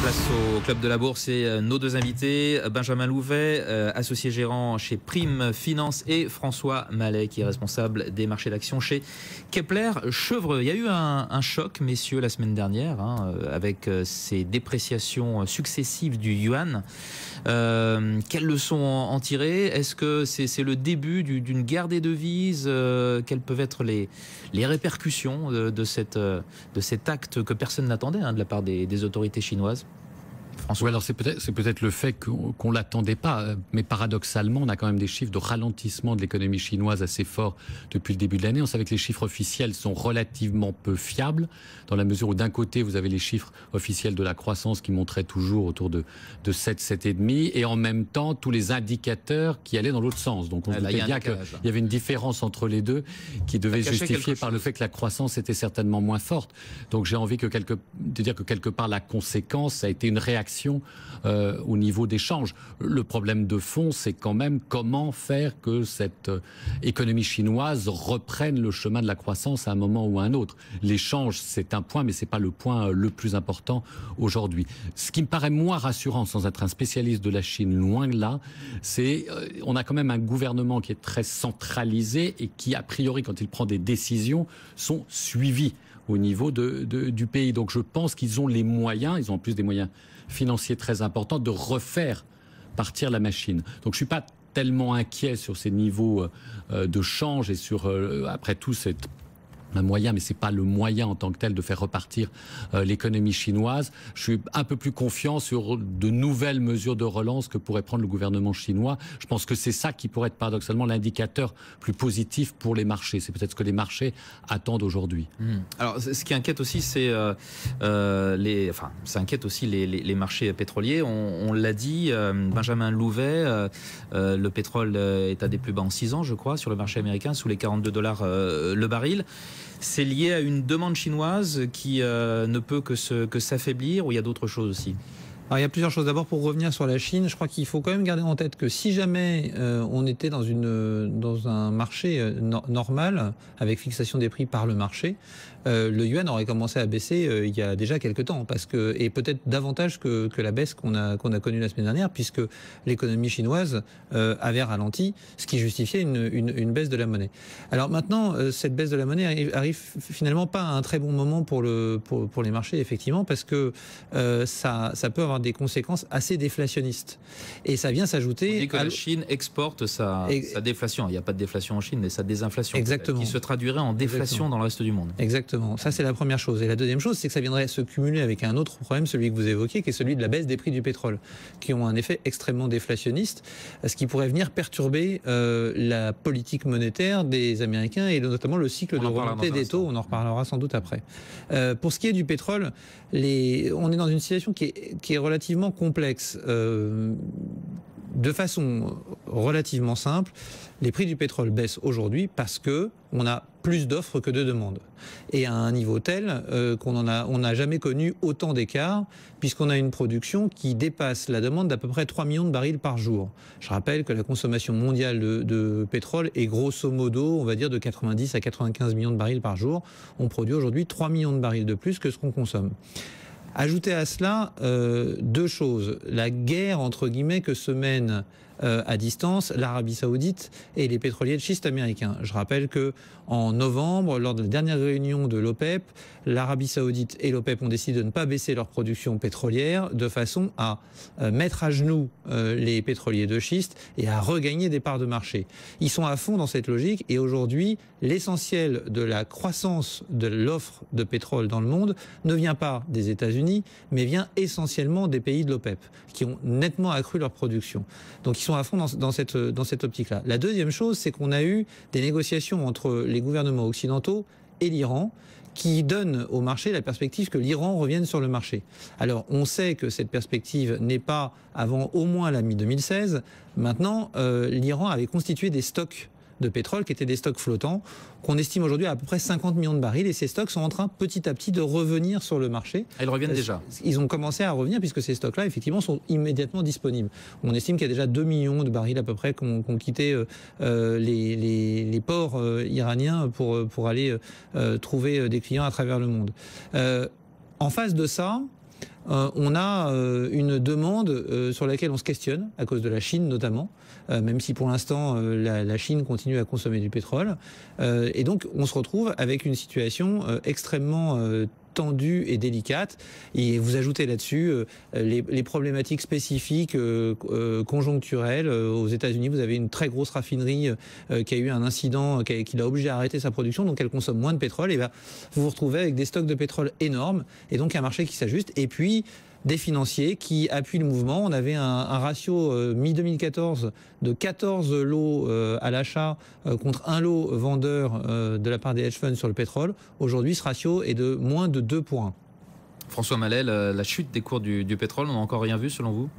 Place au Club de la Bourse et nos deux invités, Benjamin Louvet, associé gérant chez Prime Finance, et François Mallet, qui est responsable des marchés d'actions chez Kepler Chevreux. Il y a eu un choc, messieurs, la semaine dernière, avec ces dépréciations successives du yuan. Quelles leçons en tirer? Est-ce que c'est le début d'une guerre des devises? Quelles peuvent être les répercussions de cet acte que personne n'attendait de la part des autorités chinoises? Oui, alors c'est peut-être le fait qu'on l'attendait pas, mais paradoxalement, on a quand même des chiffres de ralentissement de l'économie chinoise assez forts depuis le début de l'année. On savait que les chiffres officiels sont relativement peu fiables, dans la mesure où d'un côté, vous avez les chiffres officiels de la croissance qui montraient toujours autour de 7, 7,5, et en même temps, tous les indicateurs qui allaient dans l'autre sens. Donc on se doutait bien qu'il y avait une différence entre les deux qui devait se justifier par le fait que la croissance était certainement moins forte. Donc j'ai envie de dire que quelque part, la conséquence, ça a été une réaction au niveau des changes. Le problème de fond, c'est quand même comment faire que cette économie chinoise reprenne le chemin de la croissance à un moment ou à un autre. L'échange, c'est un point, mais c'est pas le point le plus important aujourd'hui. Ce qui me paraît moins rassurant, sans être un spécialiste de la Chine, loin de là, c'est on a quand même un gouvernement qui est très centralisé et qui, a priori, quand il prend des décisions, sont suivis au niveau du pays. Donc je pense qu'ils ont les moyens, ils ont en plus des moyens financiers très importants, de refaire partir la machine. Donc je ne suis pas tellement inquiet sur ces niveaux de change et sur, après tout, c'est un moyen, mais ce n'est pas le moyen en tant que tel de faire repartir l'économie chinoise. Je suis un peu plus confiant sur de nouvelles mesures de relance que pourrait prendre le gouvernement chinois. Je pense que c'est ça qui pourrait être paradoxalement l'indicateur plus positif pour les marchés. C'est peut-être ce que les marchés attendent aujourd'hui. Alors, ce qui inquiète aussi, c'est ça inquiète aussi les marchés pétroliers. On l'a dit, Benjamin Louvet, le pétrole est à des plus bas en 6 ans, je crois, sur le marché américain, sous les $42 le baril. C'est lié à une demande chinoise qui ne peut que s'affaiblir, ou il y a d'autres choses aussi? Alors, il y a plusieurs choses. D'abord, pour revenir sur la Chine, je crois qu'il faut quand même garder en tête que si jamais on était dans un marché normal, avec fixation des prix par le marché, le yuan aurait commencé à baisser il y a déjà quelques temps, et peut-être davantage que la baisse qu'on a connue la semaine dernière, puisque l'économie chinoise avait ralenti, ce qui justifiait une baisse de la monnaie. Alors maintenant, cette baisse de la monnaie arrive finalement pas à un très bon moment pour les marchés, effectivement, parce que ça peut avoir des conséquences assez déflationnistes. Et ça vient s'ajouter... On dit que la Chine exporte sa déflation. Il n'y a pas de déflation en Chine, mais sa désinflation. Exactement. Qui se traduirait en déflation dans le reste du monde. Exactement. Ça, c'est la première chose. Et la deuxième chose, c'est que ça viendrait se cumuler avec un autre problème, celui que vous évoquiez, qui est celui de la baisse des prix du pétrole, qui ont un effet extrêmement déflationniste, ce qui pourrait venir perturber la politique monétaire des Américains et notamment le cycle de remontée des taux. On en reparlera sans doute après. Pour ce qui est du pétrole, on est dans une situation qui est relativement complexe. De façon relativement simple, les prix du pétrole baissent aujourd'hui parce que on a plus d'offres que de demandes. Et à un niveau tel qu'on n'a jamais connu autant d'écart, puisqu'on a une production qui dépasse la demande d'à peu près 3 millions de barils par jour. Je rappelle que la consommation mondiale de pétrole est grosso modo, on va dire, de 90 à 95 millions de barils par jour. On produit aujourd'hui 3 millions de barils de plus que ce qu'on consomme. Ajoutez à cela deux choses. La guerre, entre guillemets, que se mène à distance l'Arabie Saoudite et les pétroliers de schiste américains. Je rappelle que en novembre, lors de la dernière réunion de l'OPEP, l'Arabie Saoudite et l'OPEP ont décidé de ne pas baisser leur production pétrolière de façon à mettre à genoux les pétroliers de schiste et à regagner des parts de marché. Ils sont à fond dans cette logique et aujourd'hui, l'essentiel de la croissance de l'offre de pétrole dans le monde ne vient pas des États-Unis, mais vient essentiellement des pays de l'OPEP, qui ont nettement accru leur production. Donc ils sont à fond dans cette optique-là. La deuxième chose, c'est qu'on a eu des négociations entre les gouvernements occidentaux et l'Iran, qui donne au marché la perspective que l'Iran revienne sur le marché. Alors, on sait que cette perspective n'est pas avant au moins la mi-2016. Maintenant, l'Iran avait constitué des stocks de pétrole qui étaient des stocks flottants qu'on estime aujourd'hui à peu près 50 millions de barils, et ces stocks sont en train petit à petit de revenir sur le marché. Ils reviennent déjà. Ils ont commencé à revenir puisque ces stocks-là effectivement sont immédiatement disponibles. On estime qu'il y a déjà 2 millions de barils à peu près qui ont quitté les ports iraniens pour aller trouver des clients à travers le monde. En face de ça, on a une demande sur laquelle on se questionne, à cause de la Chine notamment, même si pour l'instant la Chine continue à consommer du pétrole. Et donc on se retrouve avec une situation extrêmement tendue et délicate. Et vous ajoutez là-dessus les problématiques spécifiques conjoncturelles. Aux États-Unis, vous avez une très grosse raffinerie qui a eu un incident qui l'a obligé à arrêter sa production, donc elle consomme moins de pétrole. Et ben, vous vous retrouvez avec des stocks de pétrole énormes et donc un marché qui s'ajuste. Et puis des financiers qui appuient le mouvement. On avait un ratio mi-2014 de 14 lots à l'achat contre un lot vendeur de la part des hedge funds sur le pétrole. Aujourd'hui, ce ratio est de moins de 2 pour 1. François Mallet, la chute des cours du pétrole, on n'a encore rien vu selon vous ?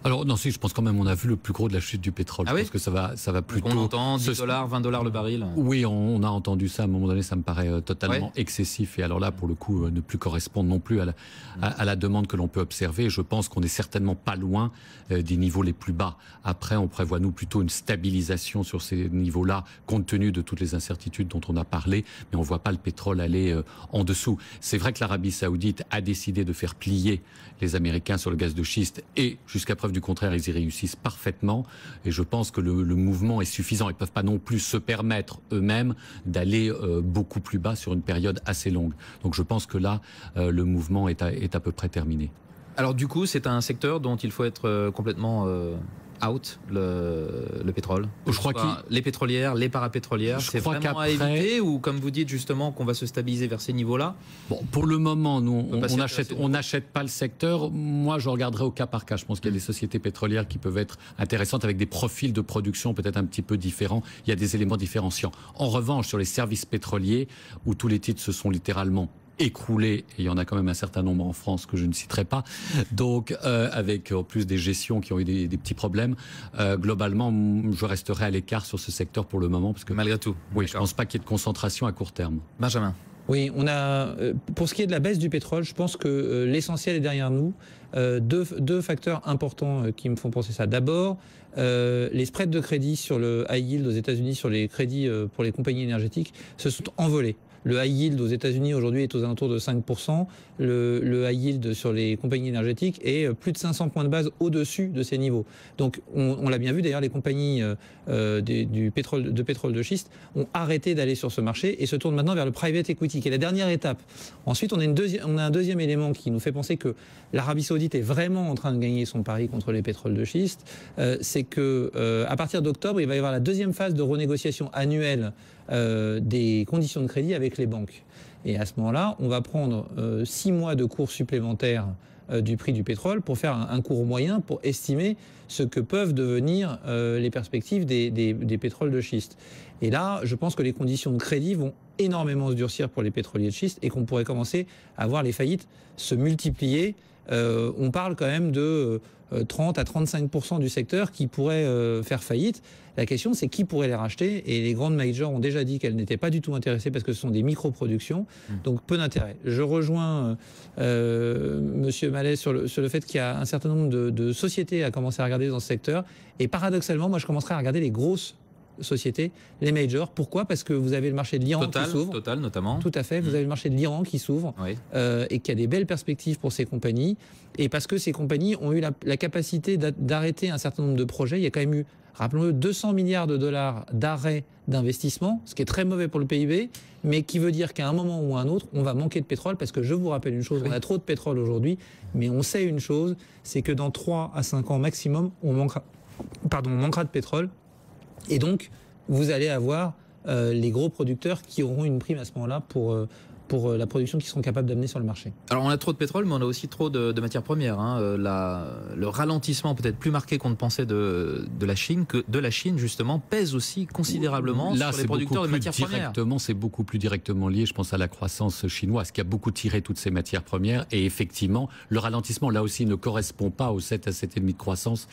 Alors non, si, je pense quand même on a vu le plus gros de la chute du pétrole. Ah je oui, pense que ça va plutôt... On entend $10, $20 le baril. Oui, on a entendu ça. À un moment donné, ça me paraît totalement excessif. Et alors là, pour le coup, ne plus correspondre non plus à la demande que l'on peut observer. Je pense qu'on n'est certainement pas loin des niveaux les plus bas. Après, on prévoit, nous, plutôt une stabilisation sur ces niveaux-là, compte tenu de toutes les incertitudes dont on a parlé. Mais on ne voit pas le pétrole aller en dessous. C'est vrai que l'Arabie Saoudite a décidé de faire plier les Américains sur le gaz de schiste. Et jusqu'à preuve du contraire, ils y réussissent parfaitement. Et je pense que le mouvement est suffisant. Ils ne peuvent pas non plus se permettre eux-mêmes d'aller beaucoup plus bas sur une période assez longue. Donc je pense que là, le mouvement est à peu près terminé. Alors du coup, c'est un secteur dont il faut être complètement out, le pétrole. Je crois les pétrolières, les parapétrolières, c'est vraiment à éviter, ou comme vous dites justement qu'on va se stabiliser vers ces niveaux-là? Bon, pour le moment, nous, on n'achète pas le secteur. Moi, je regarderai au cas par cas. Je pense qu'il y a des sociétés pétrolières qui peuvent être intéressantes avec des profils de production peut-être un petit peu différents. Il y a des éléments différenciants. En revanche, sur les services pétroliers, où tous les titres se sont littéralement écroulés, et il y en a quand même un certain nombre en France que je ne citerai pas, donc avec en plus des gestions qui ont eu des petits problèmes, globalement je resterai à l'écart sur ce secteur pour le moment, parce que malgré tout, oui, je ne pense pas qu'il y ait de concentration à court terme. Benjamin. Oui, on a, pour ce qui est de la baisse du pétrole, je pense que l'essentiel est derrière nous. Deux facteurs importants qui me font penser ça. D'abord, les spreads de crédit sur le high yield aux États-Unis, sur les crédits pour les compagnies énergétiques, se sont envolés. Le high yield aux États-Unis aujourd'hui est aux alentours de 5%. Le high yield sur les compagnies énergétiques est plus de 500 points de base au-dessus de ces niveaux. Donc on l'a bien vu d'ailleurs, les compagnies de pétrole de schiste ont arrêté d'aller sur ce marché et se tournent maintenant vers le private equity, qui est la dernière étape. Ensuite, on a un deuxième élément qui nous fait penser que l'Arabie Saoudite est vraiment en train de gagner son pari contre les pétroles de schiste. C'est que à partir d'octobre, il va y avoir la deuxième phase de renégociation annuelle des conditions de crédit avec les banques. Et à ce moment-là, on va prendre 6 mois de cours supplémentaires du prix du pétrole pour faire un cours moyen pour estimer ce que peuvent devenir les perspectives des pétroles de schiste. Et là, je pense que les conditions de crédit vont énormément se durcir pour les pétroliers de schiste et qu'on pourrait commencer à voir les faillites se multiplier. On parle quand même de 30 à 35% du secteur qui pourrait faire faillite. La question, c'est qui pourrait les racheter, et les grandes majors ont déjà dit qu'elles n'étaient pas du tout intéressées parce que ce sont des micro-productions, donc peu d'intérêt. Je rejoins Monsieur Mallet sur le fait qu'il y a un certain nombre de sociétés à commencer à regarder dans ce secteur, et paradoxalement, moi je commencerai à regarder les grosses sociétés, les majors. Pourquoi? Parce que vous avez le marché de l'Iran qui s'ouvre. Total notamment. Tout à fait. Vous avez le marché de l'Iran qui s'ouvre, oui. Et qui a des belles perspectives pour ces compagnies. Et parce que ces compagnies ont eu la capacité d'arrêter un certain nombre de projets. Il y a quand même eu, rappelons-le, 200 milliards de dollars d'arrêt d'investissement, ce qui est très mauvais pour le PIB, mais qui veut dire qu'à un moment ou à un autre, on va manquer de pétrole, parce que je vous rappelle une chose, on a trop de pétrole aujourd'hui, mais on sait une chose, c'est que dans 3 à 5 ans maximum, on manquera de pétrole. Et donc, vous allez avoir les gros producteurs qui auront une prime à ce moment-là pour la production qu'ils seront capables d'amener sur le marché. Alors, on a trop de pétrole, mais on a aussi trop de matières premières. Hein. Le ralentissement peut-être plus marqué qu'on ne pensait de la Chine, justement, pèse aussi considérablement sur les producteurs de matières premières. C'est beaucoup plus directement lié, je pense, à la croissance chinoise, qui a beaucoup tiré toutes ces matières premières. Et effectivement, le ralentissement, là aussi, ne correspond pas aux 7 à 7,5 de croissance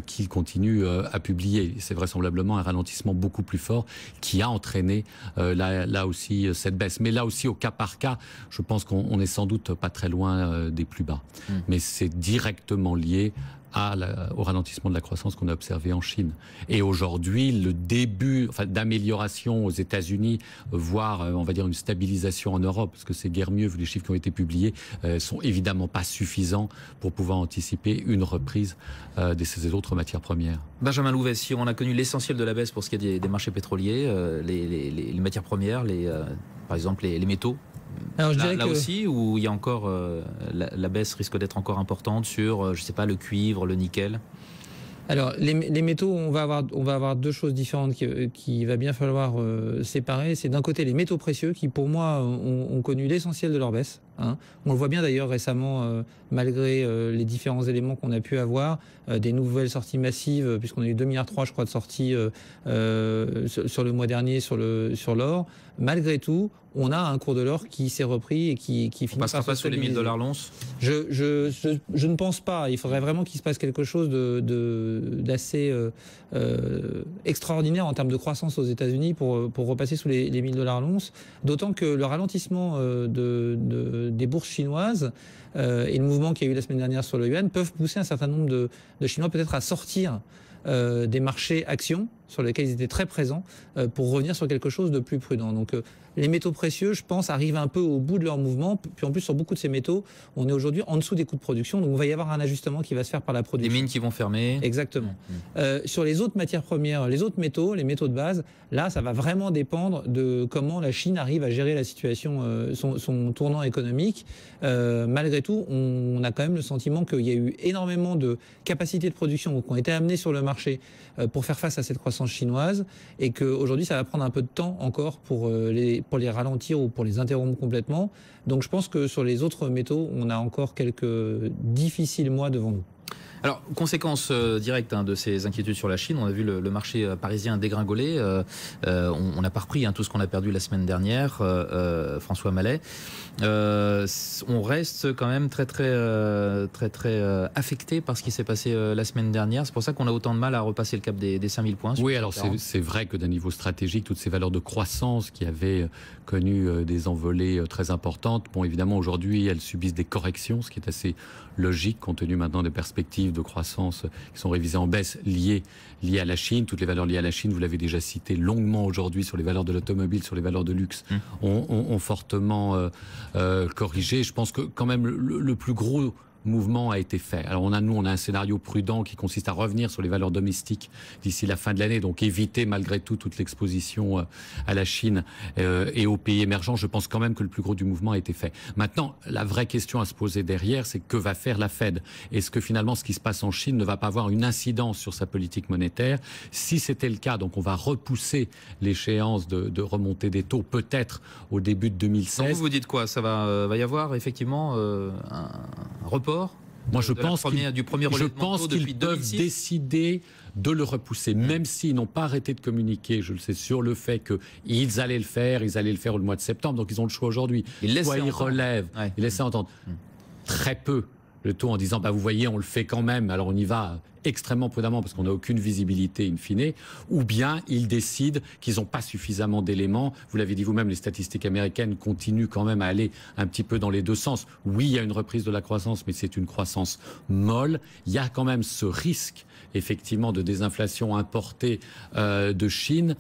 qu'il continue à publier. C'est vraisemblablement un ralentissement beaucoup plus fort qui a entraîné là aussi cette baisse. Mais là aussi, au cas par cas, je pense qu'on n'est sans doute pas très loin des plus bas. Mais c'est directement lié au ralentissement de la croissance qu'on a observé en Chine. Et aujourd'hui, le début d'amélioration aux États-Unis, voire, on va dire, une stabilisation en Europe, parce que c'est guère mieux, vu les chiffres qui ont été publiés, sont évidemment pas suffisants pour pouvoir anticiper une reprise de ces autres matières premières. Benjamin Louvet, si on a connu l'essentiel de la baisse pour ce qui est des marchés pétroliers, les matières premières, par exemple les métaux, alors, je dirais là aussi, où il y a encore la baisse risque d'être encore importante sur, je sais pas, le cuivre, le nickel. Alors, les métaux, on va avoir deux choses différentes qui va bien falloir séparer. C'est d'un côté les métaux précieux qui, pour moi, ont connu l'essentiel de leur baisse. Hein. On le voit bien d'ailleurs récemment, malgré les différents éléments qu'on a pu avoir, des nouvelles sorties massives, puisqu'on a eu 2,3 milliards, je crois, de sorties sur le mois dernier sur l'or. Malgré tout, on a un cours de l'or qui s'est repris et qui finit par se stabiliser. On passera pas sous les $1000 l'once ? Je ne pense pas. Il faudrait vraiment qu'il se passe quelque chose d'assez extraordinaire en termes de croissance aux États-Unis pour repasser sous les $1000 l'once. D'autant que le ralentissement des bourses chinoises et le mouvement qu'il y a eu la semaine dernière sur le yuan peuvent pousser un certain nombre de Chinois peut-être à sortir des marchés actions sur lesquels ils étaient très présents pour revenir sur quelque chose de plus prudent. Donc les métaux précieux, je pense, arrivent un peu au bout de leur mouvement. Puis en plus, sur beaucoup de ces métaux, on est aujourd'hui en dessous des coûts de production. Donc on va y avoir un ajustement qui va se faire par la production. Des mines qui vont fermer. Exactement. Sur les autres matières premières, les autres métaux, les métaux de base, là, ça va vraiment dépendre de comment la Chine arrive à gérer la situation, son tournant économique. Malgré tout, on a quand même le sentiment qu'il y a eu énormément de capacités de production qui ont été amenées sur le marché pour faire face à cette croissance chinoise et qu'aujourd'hui, ça va prendre un peu de temps encore pour les ralentir ou pour les interrompre complètement. Donc je pense que sur les autres métaux, on a encore quelques difficiles mois devant nous. Alors, conséquence directe de ces inquiétudes sur la Chine, on a vu le marché parisien dégringoler. On n'a pas repris tout ce qu'on a perdu la semaine dernière, François Mallet. On reste quand même très affecté par ce qui s'est passé la semaine dernière. C'est pour ça qu'on a autant de mal à repasser le cap des 5000 points. Oui, alors c'est vrai que d'un niveau stratégique, toutes ces valeurs de croissance qui avaient connu des envolées très importantes, bon, évidemment, aujourd'hui, elles subissent des corrections, ce qui est assez logique compte tenu maintenant des perspectives de croissance qui sont révisées en baisse liées à la Chine. Toutes les valeurs liées à la Chine, vous l'avez déjà cité longuement aujourd'hui sur les valeurs de l'automobile, sur les valeurs de luxe, ont fortement corrigé. Je pense que quand même le plus gros mouvement a été fait. Alors nous on a un scénario prudent qui consiste à revenir sur les valeurs domestiques d'ici la fin de l'année, donc éviter malgré tout toute l'exposition à la Chine et aux pays émergents. Je pense quand même que le plus gros du mouvement a été fait. Maintenant, la vraie question à se poser derrière, c'est que va faire la Fed? Est-ce que finalement ce qui se passe en Chine ne va pas avoir une incidence sur sa politique monétaire? Si c'était le cas, donc on va repousser l'échéance de remontée des taux peut-être au début de 2016. Donc vous dites quoi? Ça va y avoir effectivement un report? Moi, je pense qu'ils peuvent décider de le repousser, même s'ils n'ont pas arrêté de communiquer, je le sais, sur le fait qu'ils allaient le faire, au mois de septembre, donc ils ont le choix aujourd'hui. Soit ils relèvent, ils laissent entendre très peu le taux en disant, vous voyez, on le fait quand même, alors on y va extrêmement prudemment parce qu'on n'a aucune visibilité in fine, ou bien ils décident qu'ils n'ont pas suffisamment d'éléments. Vous l'avez dit vous-même, les statistiques américaines continuent quand même à aller un petit peu dans les deux sens. Oui, il y a une reprise de la croissance, mais c'est une croissance molle. Il y a quand même ce risque, effectivement, de désinflation importée de Chine.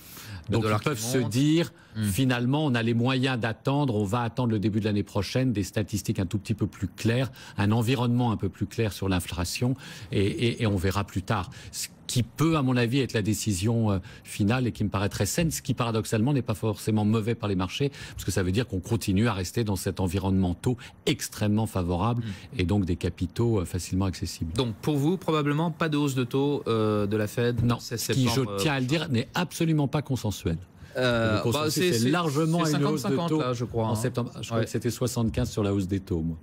Donc ils peuvent se dire, finalement, on a les moyens d'attendre, on va attendre le début de l'année prochaine des statistiques un tout petit peu plus claires, un environnement un peu plus clair sur l'inflation, et on verra plus tard. Ce qui peut, à mon avis, être la décision finale et qui me paraît très saine, ce qui paradoxalement n'est pas forcément mauvais par les marchés, parce que ça veut dire qu'on continue à rester dans cet environnement taux extrêmement favorable et donc des capitaux facilement accessibles. Donc pour vous, probablement pas de hausse de taux de la Fed? Non, ce qui, je tiens à le dire, n'est absolument pas consensuel. C'est largement une hausse de taux là, je crois, en septembre. Je crois que c'était 75 sur la hausse des taux, moi.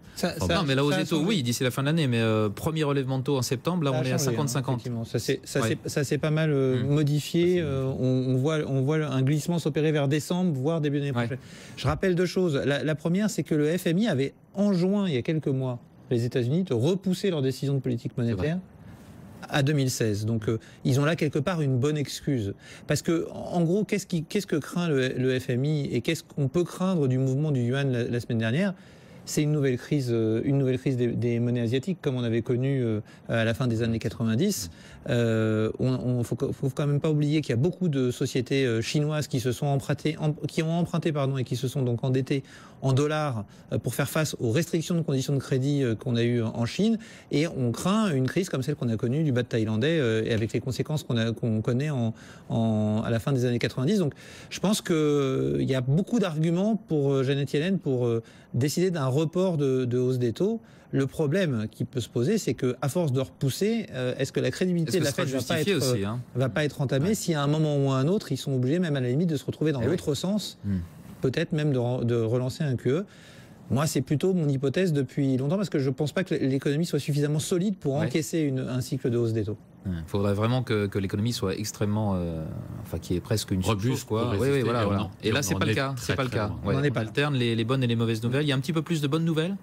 Non, mais la hausse des taux, oui, d'ici la fin de l'année. Mais premier relèvement de taux en septembre, là, on est à 50-50. Ça s'est pas mal modifié. On voit un glissement s'opérer vers décembre, voire début d'année prochaine. Je rappelle deux choses. La première, c'est que le FMI avait enjoint, il y a quelques mois, les États-Unis de repousser leur décision de politique monétaire à 2016. Donc ils ont là quelque part une bonne excuse. Parce que en gros, qu'est-ce que craint le FMI et qu'est-ce qu'on peut craindre du mouvement du yuan la semaine dernière? c'est une nouvelle crise des monnaies asiatiques, comme on avait connu à la fin des années 90. Faut quand même pas oublier qu'il y a beaucoup de sociétés chinoises qui ont emprunté et qui se sont donc endettées en dollars pour faire face aux restrictions de conditions de crédit qu'on a eues en Chine, et on craint une crise comme celle qu'on a connue du baht thaïlandais et avec les conséquences qu'on connaît à la fin des années 90. Donc je pense qu'il y a beaucoup d'arguments pour Janet Yellen pour décider d'un report de hausse des taux. Le problème qui peut se poser, c'est qu'à force de repousser, est-ce que la crédibilité de la Fed va pas être entamée si à un moment ou à un autre, ils sont obligés, même à la limite, de se retrouver dans l'autre sens, peut-être même de relancer un QE. Moi, c'est plutôt mon hypothèse depuis longtemps, parce que je ne pense pas que l'économie soit suffisamment solide pour encaisser un cycle de hausse des taux. Il faudrait vraiment que l'économie soit extrêmement, qu'il y ait presque une robuste, quoi. Oui, voilà. Et là, c'est pas le cas. C'est pas le cas. On en est pas. Alterne les bonnes et les mauvaises nouvelles. Il y a un petit peu plus de bonnes nouvelles,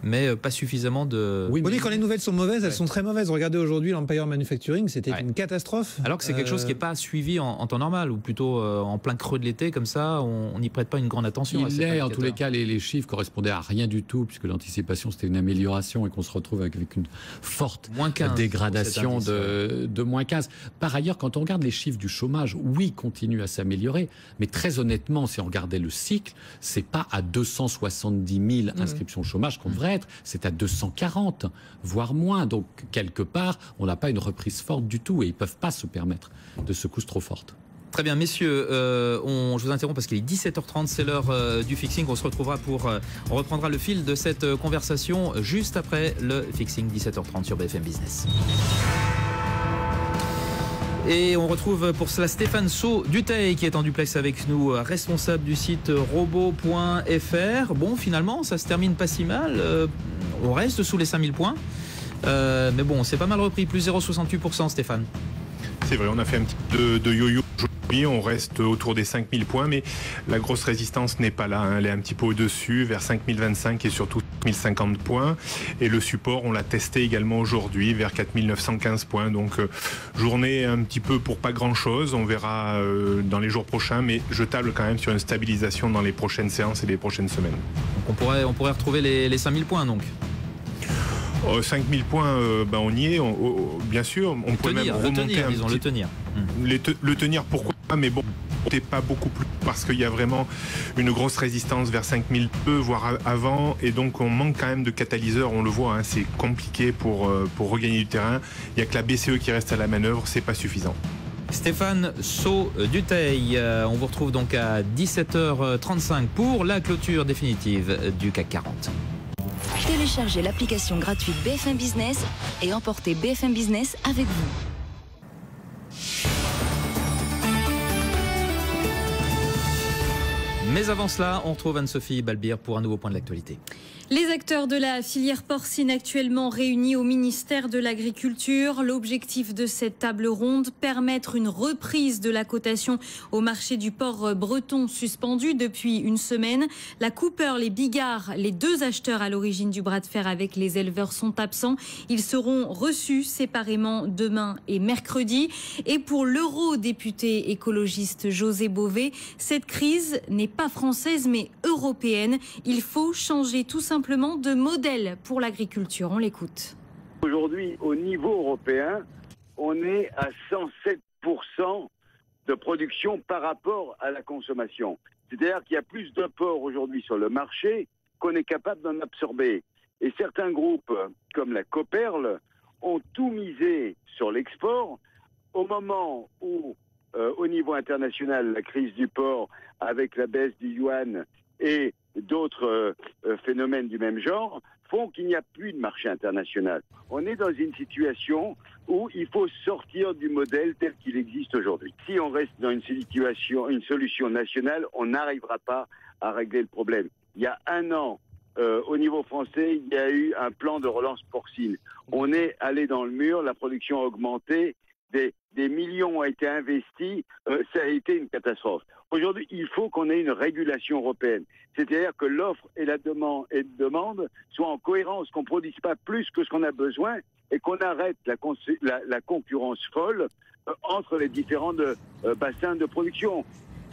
mais pas suffisamment de... Oui, mais quand les nouvelles sont mauvaises, elles sont très mauvaises. Regardez aujourd'hui l'Empire Manufacturing, c'était une catastrophe. Alors que c'est quelque chose qui n'est pas suivi en temps normal, ou plutôt en plein creux de l'été, comme ça, on n'y prête pas une grande attention. En tous les cas, les chiffres correspondaient à rien du tout, puisque l'anticipation c'était une amélioration et qu'on se retrouve avec une forte dégradation de moins 15. Par ailleurs, quand on regarde les chiffres du chômage, oui, continue à s'améliorer, mais très honnêtement, si on regardait le cycle, c'est pas à 270 000 inscriptions au chômage qu'on devrait être, c'est à 240, voire moins. Donc, quelque part, on n'a pas une reprise forte du tout et ils ne peuvent pas se permettre de secousses trop fortes. Très bien, messieurs, je vous interromps parce qu'il est 17h30, c'est l'heure du fixing. On se retrouvera on reprendra le fil de cette conversation juste après le fixing, 17h30 sur BFM Business. Et on retrouve pour cela Stéphane Saut-Dutheil qui est en duplex avec nous, responsable du site robot.fr. Bon, finalement, ça se termine pas si mal. On reste sous les 5000 points. Mais bon, c'est pas mal repris, plus 0,68%, Stéphane. C'est vrai, on a fait un petit peu de yo-yo aujourd'hui, on reste autour des 5000 points, mais la grosse résistance n'est pas là, elle est un petit peu au-dessus, vers 5025 et surtout 5050 points. Et le support, on l'a testé également aujourd'hui, vers 4915 points. Donc journée un petit peu pour pas grand-chose, on verra dans les jours prochains, mais je table quand même sur une stabilisation dans les prochaines séances et les prochaines semaines. Donc on pourrait retrouver les 5000 points donc. 5000 points, on y est, bien sûr. On pourrait même remonter le tenir, pourquoi pas, mais bon, pas beaucoup plus, parce qu'il y a vraiment une grosse résistance vers 5002, voire avant, et donc on manque quand même de catalyseurs, on le voit, c'est compliqué pour regagner du terrain. Il n'y a que la BCE qui reste à la manœuvre, c'est pas suffisant. Stéphane Saut-Dutheil, on vous retrouve donc à 17h35 pour la clôture définitive du CAC 40. Téléchargez l'application gratuite BFM Business et emportez BFM Business avec vous. Mais avant cela, on retrouve Anne-Sophie Balbir pour un nouveau point de l'actualité. Les acteurs de la filière porcine actuellement réunis au ministère de l'Agriculture. L'objectif de cette table ronde, permettre une reprise de la cotation au marché du porc breton suspendu depuis une semaine. La Cooper, les Bigard, les deux acheteurs à l'origine du bras de fer avec les éleveurs sont absents. Ils seront reçus séparément demain et mercredi. Et pour l'eurodéputé écologiste José Bové, cette crise n'est pas française mais européenne. Il faut changer tout simplement de modèle pour l'agriculture. On l'écoute. Aujourd'hui, au niveau européen, on est à 107% de production par rapport à la consommation. C'est-à-dire qu'il y a plus de porc aujourd'hui sur le marché qu'on est capable d'en absorber. Et certains groupes, comme la Coperle, ont tout misé sur l'export au moment où, au niveau international, la crise du porc, avec la baisse du yuan et d'autres phénomènes du même genre, font qu'il n'y a plus de marché international. On est dans une situation où il faut sortir du modèle tel qu'il existe aujourd'hui. Si on reste dans une solution nationale, on n'arrivera pas à régler le problème. Il y a un an, au niveau français, il y a eu un plan de relance porcine. On est allé dans le mur, la production a augmenté, des millions ont été investis, ça a été une catastrophe. Aujourd'hui, il faut qu'on ait une régulation européenne. C'est-à-dire que l'offre et la demande soient en cohérence, qu'on ne produise pas plus que ce qu'on a besoin et qu'on arrête la concurrence folle entre les différents bassins de production.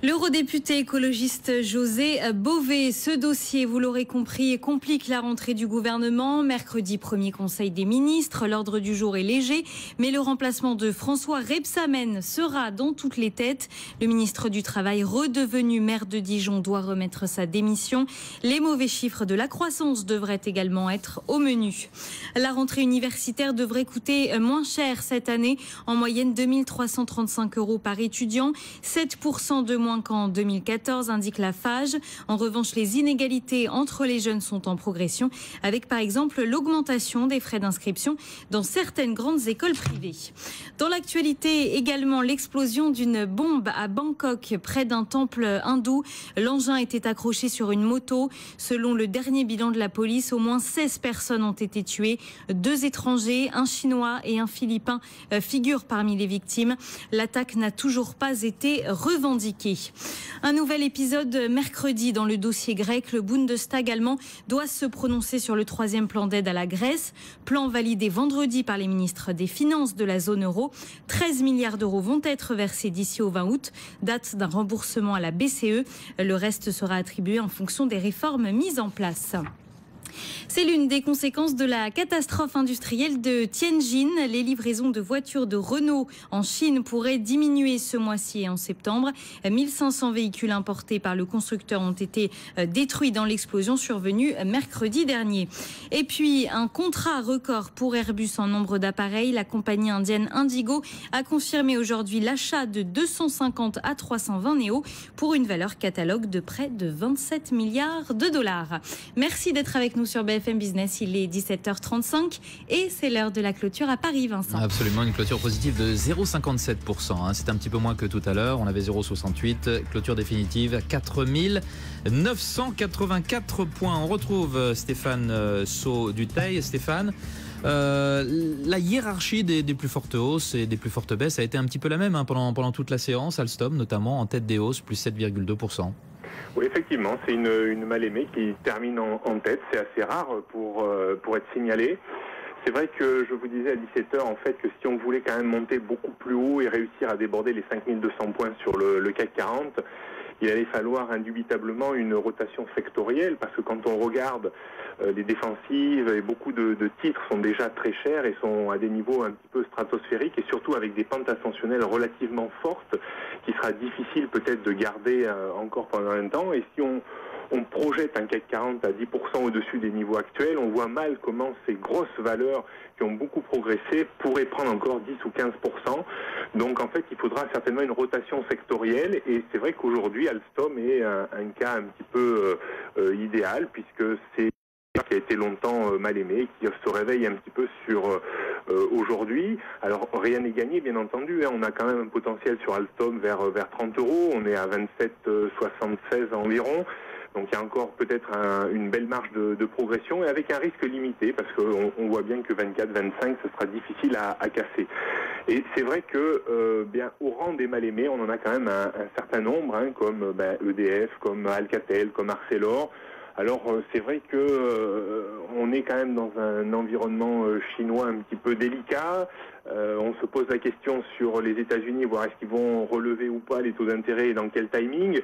L'eurodéputé écologiste José Bové, ce dossier, vous l'aurez compris, complique la rentrée du gouvernement. Mercredi, premier conseil des ministres, l'ordre du jour est léger, mais le remplacement de François Rebsamen sera dans toutes les têtes. Le ministre du Travail, redevenu maire de Dijon, doit remettre sa démission. Les mauvais chiffres de la croissance devraient également être au menu. La rentrée universitaire devrait coûter moins cher cette année, en moyenne 2 335 € par étudiant, 7% de moins qu'en 2014, indique la FAGE. En revanche, les inégalités entre les jeunes sont en progression, avec par exemple l'augmentation des frais d'inscription dans certaines grandes écoles privées. Dans l'actualité également, l'explosion d'une bombe à Bangkok, près d'un temple hindou. L'engin était accroché sur une moto. Selon le dernier bilan de la police, au moins 16 personnes ont été tuées. 2 étrangers, un Chinois et un Philippin figurent parmi les victimes. L'attaque n'a toujours pas été revendiquée. Un nouvel épisode mercredi dans le dossier grec. Le Bundestag allemand doit se prononcer sur le 3e plan d'aide à la Grèce. Plan validé vendredi par les ministres des Finances de la zone euro. 13 milliards d'euros vont être versés d'ici au 20 août, date d'un remboursement à la BCE. Le reste sera attribué en fonction des réformes mises en place. C'est l'une des conséquences de la catastrophe industrielle de Tianjin. Les livraisons de voitures de Renault en Chine pourraient diminuer ce mois-ci et en septembre. 1500 véhicules importés par le constructeur ont été détruits dans l'explosion survenue mercredi dernier. Et puis, un contrat record pour Airbus en nombre d'appareils. La compagnie indienne Indigo a confirmé aujourd'hui l'achat de 250 à 320 Neo pour une valeur catalogue de près de 27 milliards de dollars. Merci d'être avec nous sur BFM Business. Il est 17h35 et c'est l'heure de la clôture à Paris, Vincent. Absolument, une clôture positive de 0,57%. C'est un petit peu moins que tout à l'heure. On avait 0,68. Clôture définitive, 4 984 points. On retrouve Stéphane Sau-Dutheil. Stéphane, la hiérarchie des plus fortes hausses et des plus fortes baisses a été un petit peu la même pendant toute la séance. Alstom, notamment, en tête des hausses, plus 7,2%. Oui, effectivement, c'est une mal-aimée qui termine en tête. C'est assez rare pour être signalé. C'est vrai que je vous disais à 17h, en fait, que si on voulait quand même monter beaucoup plus haut et réussir à déborder les 5200 points sur le CAC 40, il allait falloir indubitablement une rotation sectorielle, parce que quand on regarde les défensives, et beaucoup de titres sont déjà très chers et sont à des niveaux un petit peu stratosphériques, et surtout avec des pentes ascensionnelles relativement fortes, qui sera difficile peut-être de garder encore pendant un temps. Et si on projette un CAC 40 à 10% au-dessus des niveaux actuels, on voit mal comment ces grosses valeurs qui ont beaucoup progressé pourraient prendre encore 10 ou 15%. Donc en fait, il faudra certainement une rotation sectorielle, et c'est vrai qu'aujourd'hui, Alstom est un cas un petit peu idéal, puisque c'est qui a été longtemps mal aimé, qui se réveille un petit peu sur aujourd'hui. Alors rien n'est gagné, bien entendu, hein. On a quand même un potentiel sur Alstom vers 30 €. On est à 27,76 environ. Donc il y a encore peut-être une belle marge de progression, et avec un risque limité, parce qu'on voit bien que 24-25, ce sera difficile à casser. Et c'est vrai que bien au rang des mal-aimés, on en a quand même un certain nombre, hein, comme EDF, comme Alcatel, comme Arcelor. Alors c'est vrai que on est quand même dans un environnement chinois un petit peu délicat. On se pose la question sur les États-Unis, voir est-ce qu'ils vont relever ou pas les taux d'intérêt et dans quel timing.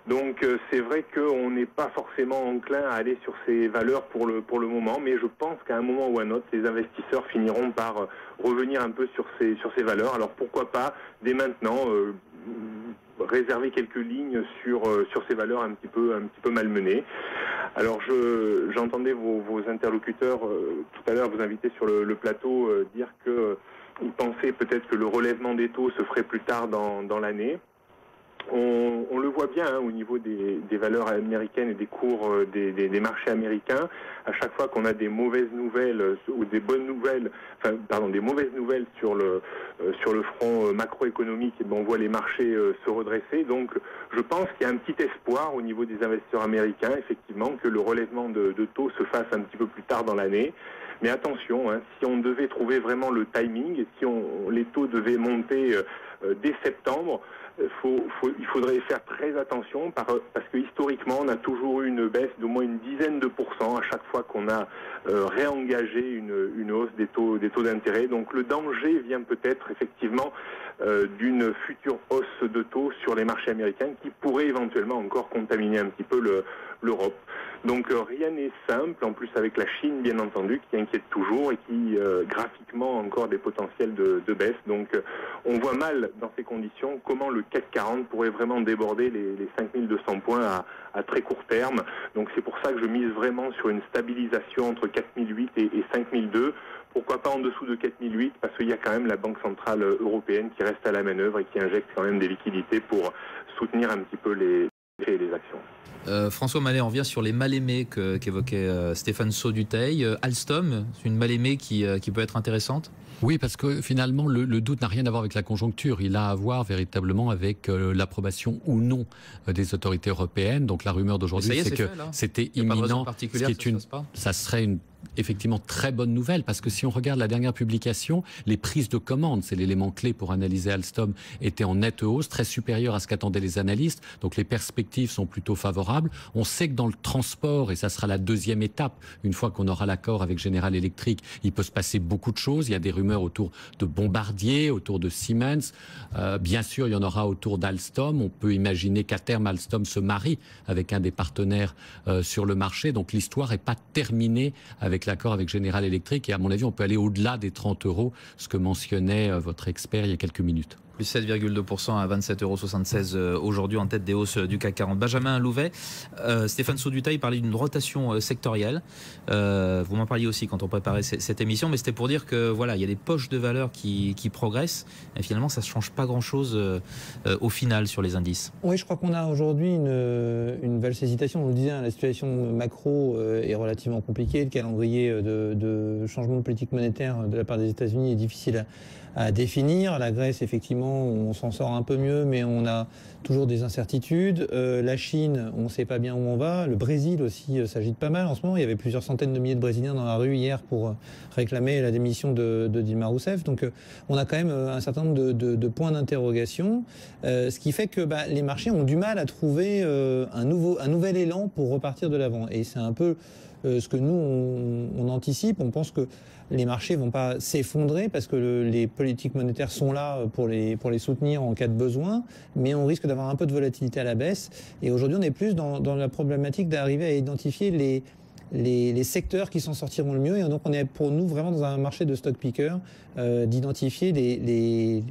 Donc c'est vrai qu'on n'est pas forcément enclin à aller sur ces valeurs pour le moment, mais je pense qu'à un moment ou à un autre, les investisseurs finiront par revenir un peu sur ces valeurs. Alors pourquoi pas dès maintenant réserver quelques lignes sur ces valeurs un petit peu malmenées. Alors j'entendais vos interlocuteurs tout à l'heure, vous inviter sur le plateau, dire qu'ils pensaient peut-être que le relèvement des taux se ferait plus tard dans l'année. On le voit bien, hein, au niveau des valeurs américaines et des cours des marchés américains. À chaque fois qu'on a des mauvaises nouvelles ou des bonnes nouvelles, des mauvaises nouvelles sur le front macroéconomique, et on voit les marchés se redresser. Donc je pense qu'il y a un petit espoir au niveau des investisseurs américains, effectivement, que le relèvement de taux se fasse un petit peu plus tard dans l'année. Mais attention, hein, si on devait trouver vraiment le timing, et si les taux devaient monter dès septembre, il faudrait faire très attention parce que historiquement, on a toujours eu une baisse d'au moins une dizaine de pourcents à chaque fois qu'on a réengagé une hausse des taux d'intérêt. Donc le danger vient peut-être effectivement d'une future hausse de taux sur les marchés américains qui pourrait éventuellement encore contaminer un petit peu l'Europe. Donc rien n'est simple, en plus avec la Chine bien entendu qui inquiète toujours et qui graphiquement a encore des potentiels de baisse. Donc on voit mal dans ces conditions comment le CAC 40 pourrait vraiment déborder les 5200 points à très court terme. Donc c'est pour ça que je mise vraiment sur une stabilisation entre 4008 et 5002. Pourquoi pas en dessous de 4008 parce qu'il y a quand même la Banque Centrale Européenne qui reste à la manœuvre et qui injecte quand même des liquidités pour soutenir un petit peu les actions. François Mallet, on revient sur les mal-aimés qu'évoquait Stéphane Sauduteil. Alstom, c'est une mal-aimée qui peut être intéressante? Oui, parce que finalement, le doute n'a rien à voir avec la conjoncture. Il a à voir véritablement avec l'approbation ou non des autorités européennes. Donc la rumeur d'aujourd'hui, c'est que c'était imminent. Ça serait effectivement très bonne nouvelle parce que si on regarde la dernière publication, les prises de commandes, c'est l'élément clé pour analyser Alstom, étaient en nette hausse, très supérieure à ce qu'attendaient les analystes. Donc les perspectives sont plutôt favorables. On sait que dans le transport, et ça sera la deuxième étape, une fois qu'on aura l'accord avec General Electric, il peut se passer beaucoup de choses. Il y a des rumeurs autour de Bombardier, autour de Siemens. Bien sûr, il y en aura autour d'Alstom. On peut imaginer qu'à terme, Alstom se marie avec un des partenaires sur le marché. Donc l'histoire n'est pas terminée avec l'accord avec General Electric. Et à mon avis, on peut aller au-delà des 30 €, ce que mentionnait votre expert il y a quelques minutes. Plus 7,2% à 27,76 € aujourd'hui en tête des hausses du CAC 40. Benjamin Louvet, Stéphane Sauduteil parlait d'une rotation sectorielle. Vous m'en parliez aussi quand on préparait cette émission, mais c'était pour dire que voilà, il y a des poches de valeur qui progressent. Et finalement, ça ne change pas grand-chose au final sur les indices. Oui, je crois qu'on a aujourd'hui une valse hésitation. On le disait, la situation macro est relativement compliquée. Le calendrier de changement de politique monétaire de la part des États-Unis est difficile à définir. La Grèce, effectivement, on s'en sort un peu mieux, mais on a toujours des incertitudes. La Chine, on ne sait pas bien où on va. Le Brésil aussi s'agite pas mal en ce moment. Il y avait plusieurs centaines de milliers de Brésiliens dans la rue hier pour réclamer la démission de Dilma Rousseff. Donc on a quand même un certain nombre de points d'interrogation, ce qui fait que les marchés ont du mal à trouver un nouvel élan pour repartir de l'avant. Et c'est un peu ce que nous, on anticipe. On pense que les marchés vont pas s'effondrer parce que les politiques monétaires sont là pour les soutenir en cas de besoin, mais on risque d'avoir un peu de volatilité à la baisse. Et aujourd'hui, on est plus dans la problématique d'arriver à identifier les secteurs qui s'en sortiront le mieux. Et donc, on est pour nous vraiment dans un marché de stock picker, d'identifier les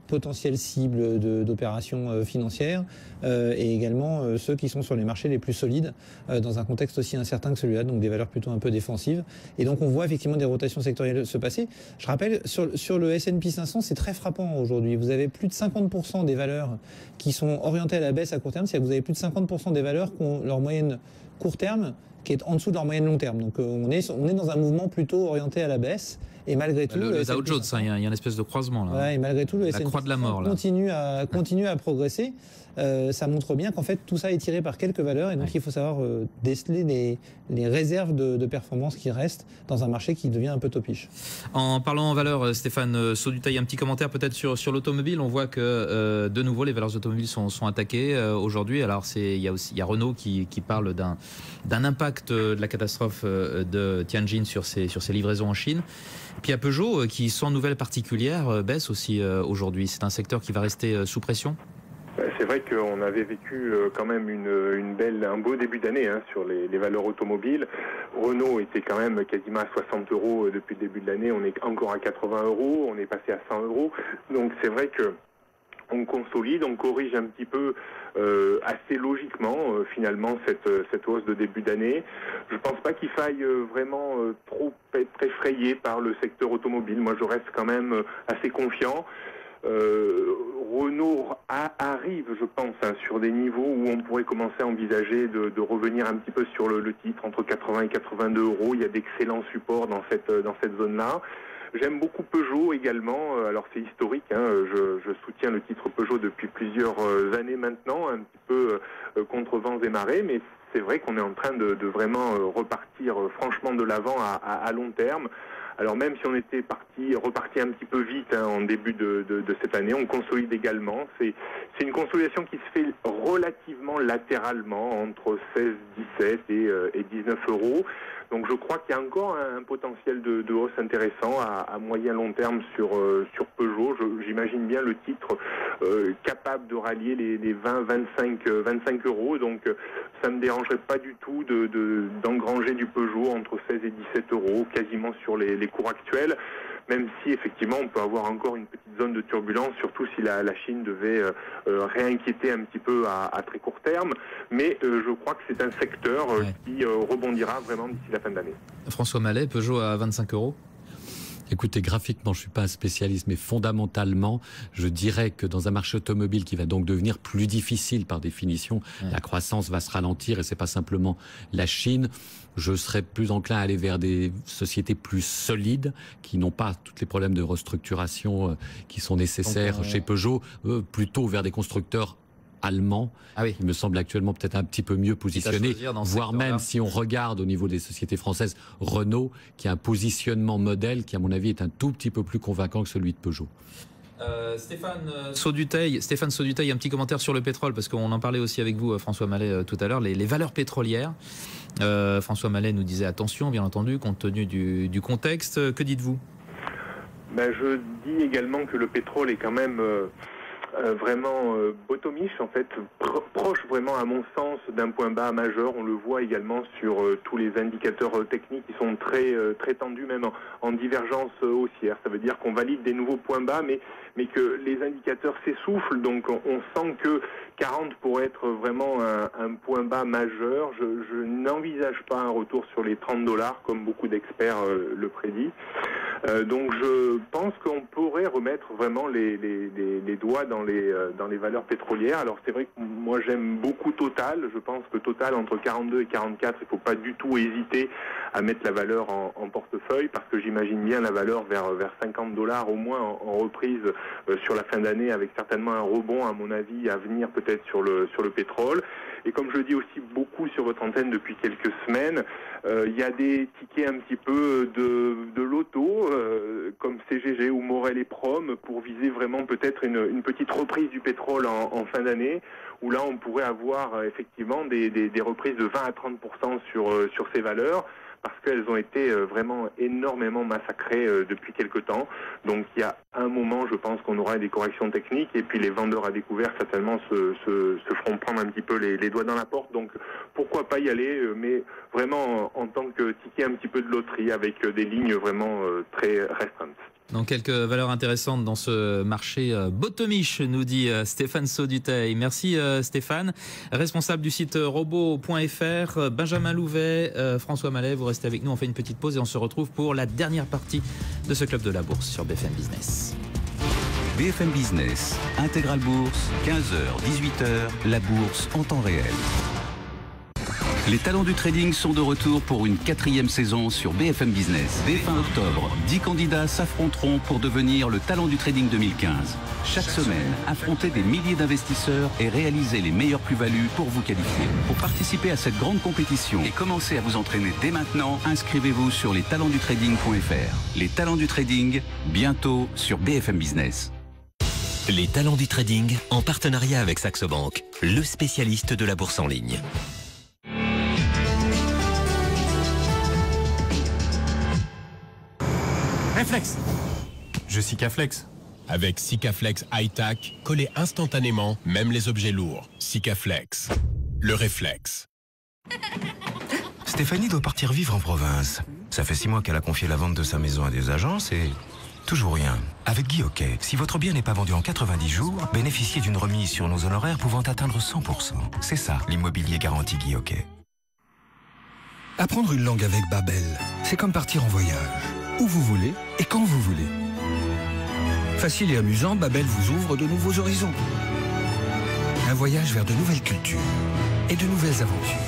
potentielles cibles d'opérations financières et également ceux qui sont sur les marchés les plus solides dans un contexte aussi incertain que celui-là, donc des valeurs plutôt un peu défensives. Et donc, on voit effectivement des rotations sectorielles se passer. Je rappelle, sur le S&P 500, c'est très frappant aujourd'hui. Vous avez plus de 50% des valeurs qui sont orientées à la baisse à court terme. C'est-à-dire que vous avez plus de 50% des valeurs qui ont leur moyenne court terme qui est en dessous de leur moyenne long terme. Donc on est dans un mouvement plutôt orienté à la baisse. Et malgré tout, le Dow Jones, il y a une espèce de croisement là. Ouais, et malgré tout, le S&P croix de la mort continue à progresser. Ça montre bien qu'en fait tout ça est tiré par quelques valeurs et donc il faut savoir déceler les réserves de performance qui restent dans un marché qui devient un peu topiche. En parlant en valeur, Stéphane Sauduteil, un petit commentaire peut-être sur l'automobile. On voit que de nouveau les valeurs automobiles sont attaquées aujourd'hui. Alors il y a Renault qui parle d'un impact de la catastrophe de Tianjin sur ses livraisons en Chine. Puis il y a Peugeot qui, sans nouvelles particulières, baisse aussi aujourd'hui. C'est un secteur qui va rester sous pression. C'est vrai qu'on avait vécu quand même un beau début d'année sur les valeurs automobiles. Renault était quand même quasiment à 60 € depuis le début de l'année. On est encore à 80 €. On est passé à 100 €. Donc c'est vrai que on consolide, on corrige un petit peu assez logiquement finalement cette hausse de début d'année. Je pense pas qu'il faille vraiment trop être effrayé par le secteur automobile. Moi je reste quand même assez confiant. Renault arrive, je pense, sur des niveaux où on pourrait commencer à envisager de revenir un petit peu sur le titre entre 80 et 82 €. Il y a d'excellents supports dans cette zone-là. J'aime beaucoup Peugeot également. Alors c'est historique, je soutiens le titre Peugeot depuis plusieurs années maintenant, un petit peu contre vents et marées, mais c'est vrai qu'on est en train de vraiment repartir franchement de l'avant à long terme, Alors même si on était reparti un petit peu vite en début de cette année, on consolide également. C'est une consolidation qui se fait relativement latéralement entre 16, 17 et 19 euros. Donc je crois qu'il y a encore un potentiel de hausse intéressant à moyen long terme sur Peugeot. J'imagine bien le titre capable de rallier les 20-25 euros. Donc ça ne me dérangerait pas du tout d'engranger du Peugeot entre 16 et 17 euros, quasiment sur les cours actuels. Même si effectivement on peut avoir encore une petite zone de turbulence, surtout si la Chine devait réinquiéter un petit peu à très court terme. Mais je crois que c'est un secteur qui rebondira vraiment d'ici la fin de l'année. François Mallet, Peugeot à 25 euros. Écoutez, graphiquement, je ne suis pas un spécialiste, mais fondamentalement, je dirais que dans un marché automobile qui va donc devenir plus difficile par définition, la croissance va se ralentir et c'est pas simplement la Chine. Je serais plus enclin à aller vers des sociétés plus solides qui n'ont pas tous les problèmes de restructuration qui sont nécessaires chez Peugeot, plutôt vers des constructeurs allemands, qui me semble actuellement peut-être un petit peu mieux positionné, voire même si on regarde au niveau des sociétés françaises, Renault, qui a un positionnement modèle qui à mon avis est un tout petit peu plus convaincant que celui de Peugeot. Stéphane Sauduteil, un petit commentaire sur le pétrole, parce qu'on en parlait aussi avec vous, François Mallet, tout à l'heure, les valeurs pétrolières. François Mallet nous disait attention, bien entendu, compte tenu du contexte. Que dites-vous ? Je dis également que le pétrole est quand même vraiment bottomish, en fait, proche vraiment à mon sens d'un point bas majeur. On le voit également sur tous les indicateurs techniques qui sont très tendus, même en divergence haussière. Ça veut dire qu'on valide des nouveaux points bas, mais que les indicateurs s'essoufflent. Donc on sent que 40 pourrait être vraiment un point bas majeur. Je n'envisage pas un retour sur les $30 comme beaucoup d'experts le prédisent. Donc je pense qu'on pourrait remettre vraiment les doigts dans les valeurs pétrolières. Alors c'est vrai que moi j'aime beaucoup Total. Je pense que Total entre 42 et 44, il ne faut pas du tout hésiter à mettre la valeur en portefeuille, parce que j'imagine bien la valeur vers $50 au moins en reprise sur la fin d'année, avec certainement un rebond à mon avis à venir peut-être sur le pétrole. Et comme je le dis aussi beaucoup sur votre antenne depuis quelques semaines, il y a des tickets un petit peu de loto, comme CGG ou Morel et Prom, pour viser vraiment peut-être une petite reprise du pétrole en fin d'année, où là on pourrait avoir effectivement des reprises de 20 à 30% sur ces valeurs, parce qu'elles ont été vraiment énormément massacrées depuis quelque temps. Donc il y a un moment, je pense qu'on aura des corrections techniques, et puis les vendeurs à découvert certainement se feront prendre un petit peu les doigts dans la porte. Donc pourquoi pas y aller, mais vraiment en tant que ticket un petit peu de loterie, avec des lignes vraiment très restreintes. Donc quelques valeurs intéressantes dans ce marché bottomish, nous dit Stéphane Sauduteil. Merci Stéphane. Responsable du site robot.fr, Benjamin Louvet, François Mallet, vous restez avec nous, on fait une petite pause et on se retrouve pour la dernière partie de ce Club de la Bourse sur BFM Business. BFM Business, Intégral Bourse, 15h, 18h, la bourse en temps réel. Les talents du trading sont de retour pour une 4e saison sur BFM Business. Dès fin octobre, 10 candidats s'affronteront pour devenir le talent du trading 2015. Chaque semaine, affrontez des milliers d'investisseurs et réalisez les meilleures plus-values pour vous qualifier. Pour participer à cette grande compétition et commencer à vous entraîner dès maintenant, inscrivez-vous sur lestalentsdutrading.fr. Les talents du trading, bientôt sur BFM Business. Les talents du trading, en partenariat avec Saxo Bank, le spécialiste de la bourse en ligne. Réflexe. Je Sikaflex. Avec Sikaflex High-Tac, collez instantanément même les objets lourds. Sikaflex, le réflexe. Stéphanie doit partir vivre en province. Ça fait 6 mois qu'elle a confié la vente de sa maison à des agences et toujours rien. Avec Guy Hockey, si votre bien n'est pas vendu en 90 jours, bénéficiez d'une remise sur nos honoraires pouvant atteindre 100%. C'est ça, l'immobilier garanti Guy Hockey. Apprendre une langue avec Babel, c'est comme partir en voyage. Où vous voulez et quand vous voulez. Facile et amusant, Babel vous ouvre de nouveaux horizons. Un voyage vers de nouvelles cultures et de nouvelles aventures.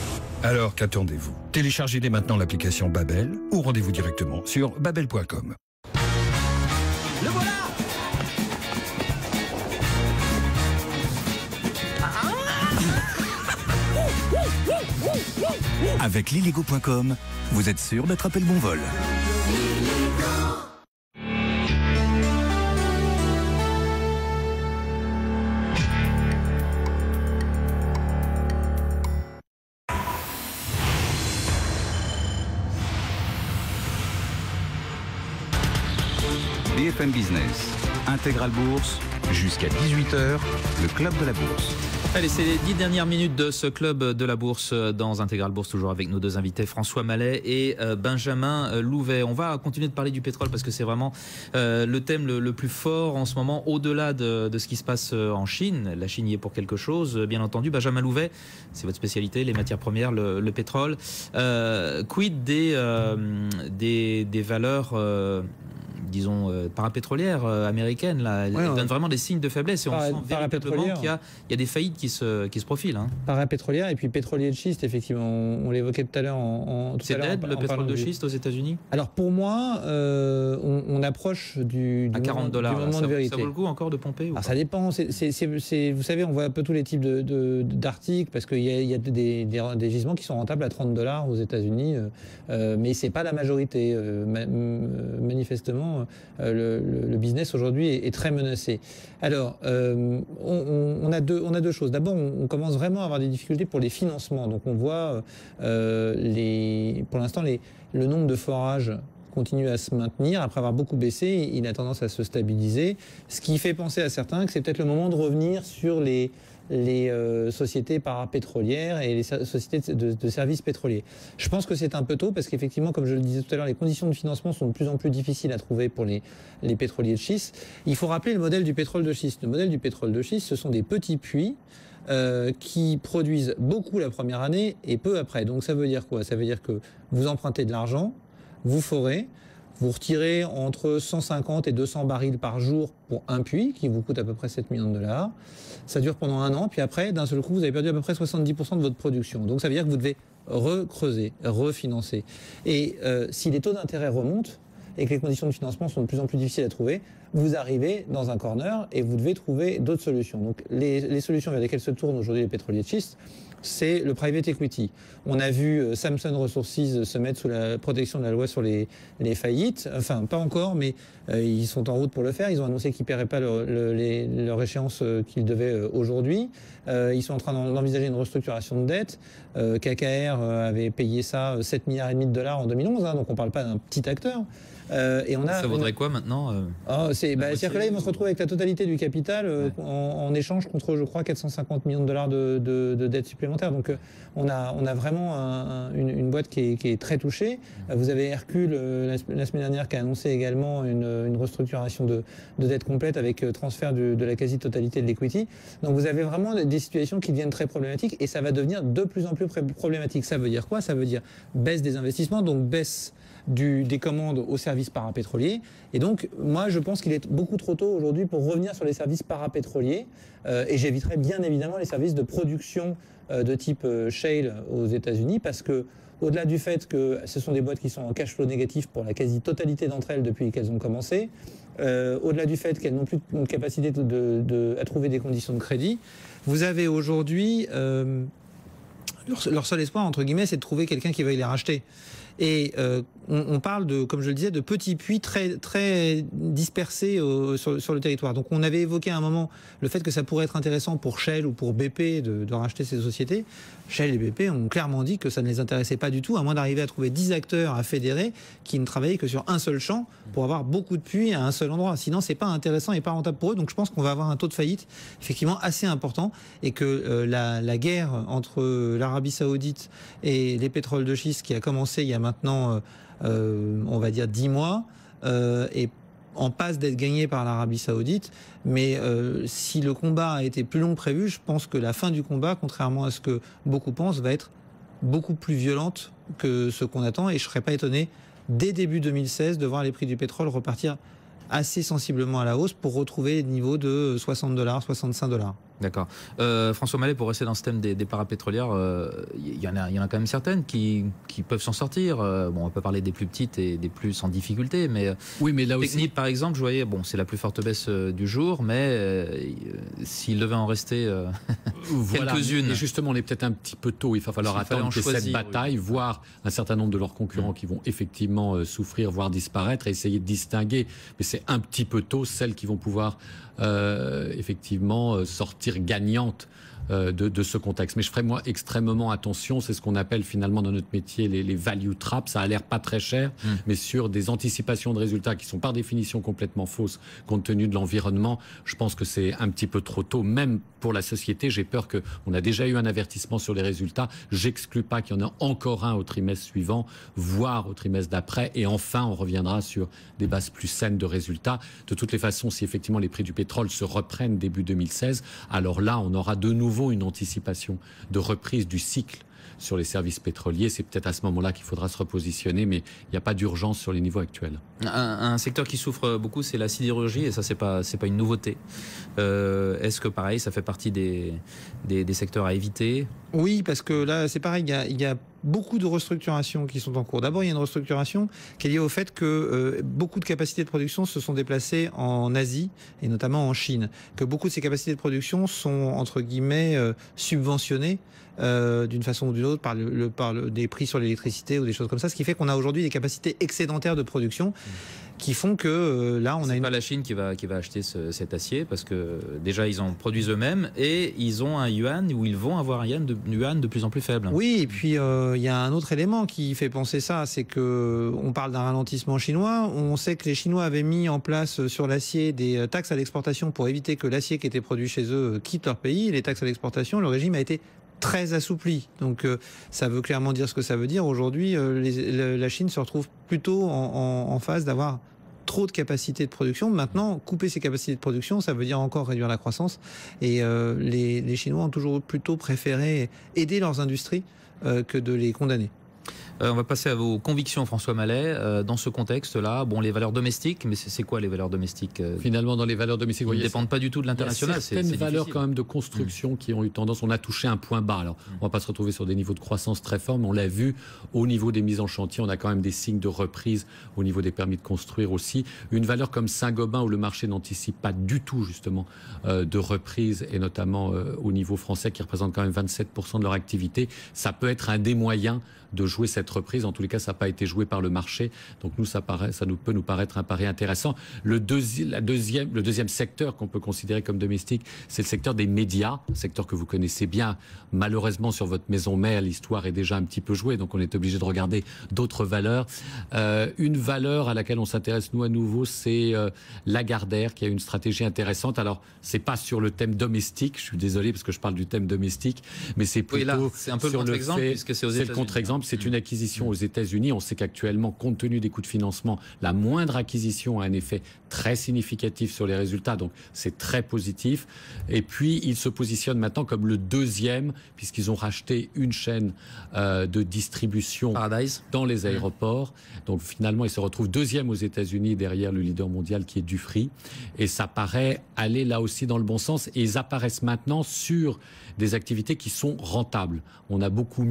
Alors qu'attendez-vous? Téléchargez dès maintenant l'application Babel ou rendez-vous directement sur babel.com. Le voilà! Avec liligo.com, vous êtes sûr d'attraper le bon vol. Liligo. BFM Business, Intégral Bourse, jusqu'à 18h, le Club de la Bourse. Allez, c'est les 10 dernières minutes de ce Club de la Bourse dans Intégral Bourse, toujours avec nos deux invités, François Mallet et Benjamin Louvet. On va continuer de parler du pétrole parce que c'est vraiment le thème le plus fort en ce moment, au-delà de ce qui se passe en Chine. La Chine y est pour quelque chose, bien entendu. Benjamin Louvet, c'est votre spécialité, les matières premières, le pétrole. Quid des valeurs disons, parapétrolières américaines, là, elles donnent vraiment des signes de faiblesse et on sent véritablement qu'il y a des faillites qui se profilent. Hein. Parapétrolière et puis pétrolier de schiste, effectivement, on l'évoquait tout à l'heure. C'est dead, le pétrole de schiste aux États-Unis? Alors pour moi, on approche du à $40, du moment de vérité. Ça vaut le coup encore de pomper ou ça dépend. Vous savez, on voit un peu tous les types d'articles parce qu'il y a des gisements qui sont rentables à $30 aux États-Unis, mais c'est pas la majorité. Manifestement, le business aujourd'hui est très menacé. Alors, on a deux choses. D'abord, on commence vraiment à avoir des difficultés pour les financements. Donc, on voit pour l'instant le nombre de forages continue à se maintenir. Après avoir beaucoup baissé, il a tendance à se stabiliser. Ce qui fait penser à certains que c'est peut-être le moment de revenir sur les sociétés parapétrolières et les sociétés de services pétroliers. Je pense que c'est un peu tôt parce qu'effectivement, comme je le disais tout à l'heure, les conditions de financement sont de plus en plus difficiles à trouver pour les pétroliers de schiste. Il faut rappeler le modèle du pétrole de schiste. Le modèle du pétrole de schiste, ce sont des petits puits qui produisent beaucoup la première année et peu après. Donc ça veut dire quoi? Ça veut dire que vous empruntez de l'argent, vous forez, vous retirez entre 150 et 200 barils par jour pour un puits qui vous coûte à peu près $7 millions. Ça dure pendant un an, puis après, d'un seul coup, vous avez perdu à peu près 70% de votre production. Donc ça veut dire que vous devez recreuser, refinancer. Et si les taux d'intérêt remontent et que les conditions de financement sont de plus en plus difficiles à trouver, vous arrivez dans un corner et vous devez trouver d'autres solutions. Donc les solutions vers lesquelles se tournent aujourd'hui les pétroliers de schiste, c'est le private equity. On a vu Samsung Resources se mettre sous la protection de la loi sur les faillites. Enfin, pas encore, mais ils sont en route pour le faire. Ils ont annoncé qu'ils ne paieraient pas leur échéance qu'ils devaient aujourd'hui. Ils sont en train d'envisager une restructuration de dette. KKR avait payé ça $7,5 milliards en 2011, hein, donc on ne parle pas d'un petit acteur. Ça vaudrait quoi maintenant C'est-à-dire que là, ils vont se retrouver avec la totalité du capital en échange contre, je crois, $450 millions de dettes supplémentaires. Donc, on a vraiment une boîte qui est très touchée. Vous avez Hercule, la semaine dernière, qui a annoncé également une restructuration de dette complète avec transfert de la quasi-totalité de l'equity. Donc, vous avez vraiment des situations qui deviennent très problématiques et ça va devenir de plus en plus problématique. Ça veut dire quoi? Ça veut dire baisse des investissements, donc baisse des commandes aux services parapétroliers. Et donc, moi, je pense qu'il est beaucoup trop tôt aujourd'hui pour revenir sur les services parapétroliers. Et j'éviterai bien évidemment les services de production de type shale aux États-Unis parce que, au-delà du fait que ce sont des boîtes qui sont en cash flow négatif pour la quasi-totalité d'entre elles depuis qu'elles ont commencé, au-delà du fait qu'elles n'ont plus de capacité à trouver des conditions de crédit, vous avez aujourd'hui leur seul espoir, entre guillemets, c'est de trouver quelqu'un qui veuille les racheter. Et on parle comme je le disais, de petits puits très, très dispersés sur le territoire. Donc on avait évoqué à un moment le fait que ça pourrait être intéressant pour Shell ou pour BP de racheter ces sociétés. Shell et BP ont clairement dit que ça ne les intéressait pas du tout, à moins d'arriver à trouver 10 acteurs à fédérer qui ne travaillaient que sur un seul champ pour avoir beaucoup de puits à un seul endroit. Sinon, c'est pas intéressant et pas rentable pour eux. Donc je pense qu'on va avoir un taux de faillite effectivement assez important et que la guerre entre l'Arabie Saoudite et les pétroles de schiste qui a commencé il y a maintenant, on va dire 10 mois, est en passe d'être gagné par l'Arabie Saoudite. Mais si le combat a été plus long que prévu, je pense que la fin du combat, contrairement à ce que beaucoup pensent, va être beaucoup plus violente que ce qu'on attend. Et je ne serais pas étonné, dès début 2016, de voir les prix du pétrole repartir assez sensiblement à la hausse pour retrouver les niveaux de $60, $65. D'accord. François Mallet, pour rester dans ce thème des parapétrolières, il y en a quand même certaines qui peuvent s'en sortir. Bon, on peut parler des plus petites et des plus sans difficulté, mais oui, mais là Technip, aussi, par exemple, je voyais, bon, c'est la plus forte baisse du jour, mais s'il devait en rester voilà, quelques-unes. Et justement, on est peut-être un petit peu tôt. Il va falloir attendre que cette bataille, voir un certain nombre de leurs concurrents qui vont effectivement souffrir, voire disparaître, et essayer de distinguer. Mais c'est un petit peu tôt celles qui vont pouvoir effectivement sortir gagnantes de ce contexte. Mais je ferai moi extrêmement attention, c'est ce qu'on appelle finalement dans notre métier les value traps, ça a l'air pas très cher, mais sur des anticipations de résultats qui sont par définition complètement fausses compte tenu de l'environnement, je pense que c'est un petit peu trop tôt, même pour la société. J'ai peur qu'on a déjà eu un avertissement sur les résultats, j'exclus pas qu'il y en ait encore un au trimestre suivant, voire au trimestre d'après, et enfin on reviendra sur des bases plus saines de résultats. De toutes les façons, si effectivement les prix du pétrole se reprennent début 2016, alors là on aura de nouveau une anticipation de reprise du cycle sur les services pétroliers. C'est peut-être à ce moment-là qu'il faudra se repositionner, mais il n'y a pas d'urgence sur les niveaux actuels. Un secteur qui souffre beaucoup, c'est la sidérurgie, et ça, c'est pas une nouveauté. Est-ce que, pareil, ça fait partie des secteurs à éviter? Oui, parce que là, c'est pareil, il y a beaucoup de restructurations qui sont en cours. D'abord, il y a une restructuration qui est liée au fait que beaucoup de capacités de production se sont déplacées en Asie, et notamment en Chine. Que beaucoup de ces capacités de production sont, entre guillemets, subventionnées d'une façon ou d'une autre par des prix sur l'électricité ou des choses comme ça, ce qui fait qu'on a aujourd'hui des capacités excédentaires de production qui font que là on a pas la Chine qui va acheter cet acier, parce que déjà ils en produisent eux-mêmes et ils ont un yuan, ou ils vont avoir un yuan de plus en plus faible. Oui, et puis il y a un autre élément qui fait penser ça, c'est que on parle d'un ralentissement chinois. On sait que les Chinois avaient mis en place sur l'acier des taxes à l'exportation pour éviter que l'acier qui était produit chez eux quitte leur pays. Les taxes à l'exportation, le régime a été très assoupli. Donc ça veut clairement dire ce que ça veut dire. Aujourd'hui, la Chine se retrouve plutôt en phase d'avoir trop de capacités de production. Maintenant, couper ces capacités de production, ça veut dire encore réduire la croissance. Et les Chinois ont toujours plutôt préféré aider leurs industries que de les condamner. On va passer à vos convictions, François Mallet. Dans ce contexte-là, bon, les valeurs domestiques, mais c'est quoi les valeurs domestiques? Finalement, dans les valeurs domestiques, ils ne dépendent pas du tout de l'international. Il y a certaines valeurs quand même de construction qui ont eu tendance. On a touché un point bas. Alors, on ne va pas se retrouver sur des niveaux de croissance très forts, mais on l'a vu au niveau des mises en chantier. On a quand même des signes de reprise au niveau des permis de construire aussi. Une valeur comme Saint-Gobain, où le marché n'anticipe pas du tout justement de reprise, et notamment au niveau français, qui représente quand même 27% de leur activité, ça peut être un des moyens de jouer cette reprise. En tous les cas, ça n'a pas été joué par le marché. Donc nous, ça peut nous paraître un pari intéressant. Le deuxième secteur qu'on peut considérer comme domestique, c'est le secteur des médias, un secteur que vous connaissez bien. Malheureusement, sur votre maison mère, l'histoire est déjà un petit peu jouée, donc on est obligé de regarder d'autres valeurs. Une valeur à laquelle on s'intéresse, nous, à nouveau, c'est Lagardère, qui a une stratégie intéressante. Alors, c'est pas sur le thème domestique, je suis désolé parce que je parle du thème domestique, mais c'est plutôt c'est un peu sur le contre-exemple, puisque c'est aux États-Unis. C'est le contre-exemple. C'est une acquisition aux États-Unis. On sait qu'actuellement, compte tenu des coûts de financement, la moindre acquisition a un effet très significatif sur les résultats. Donc, c'est très positif. Et puis, ils se positionnent maintenant comme le deuxième, puisqu'ils ont racheté une chaîne de distribution Paradise dans les aéroports. Donc, finalement, ils se retrouvent deuxième aux États-Unis derrière le leader mondial qui est Dufry. Et ça paraît aller là aussi dans le bon sens. Et ils apparaissent maintenant sur des activités qui sont rentables. On a beaucoup